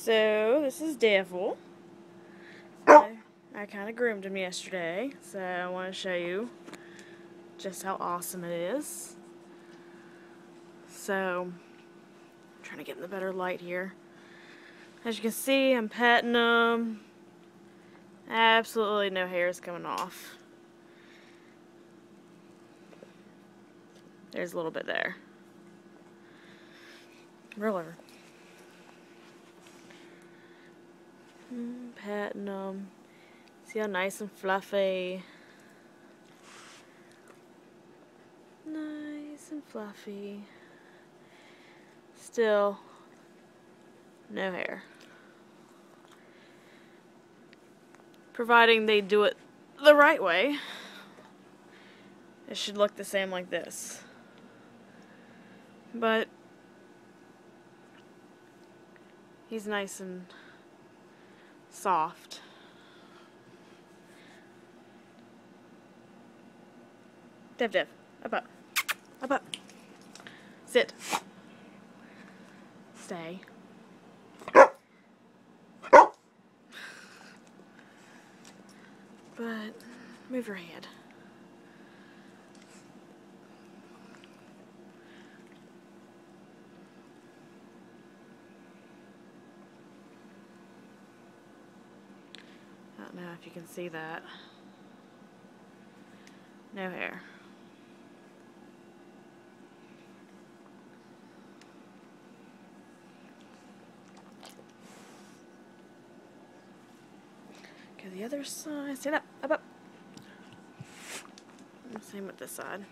So, this is Devil. I kind of groomed him yesterday, so I want to show you just how awesome it is. So, I'm trying to get in the better light here. As you can see, I'm petting him. Absolutely no hairs coming off. There's a little bit there. Roll over. Patting them. See how nice and fluffy. Nice and fluffy. Still no hair. Providing they do it the right way, it should look the same like this. But he's nice and soft. Dev, up up. Up up. Sit. Stay. But move your head. I don't know if you can see that. No hair. Okay, the other side. Stand up, up, up. Same with this side.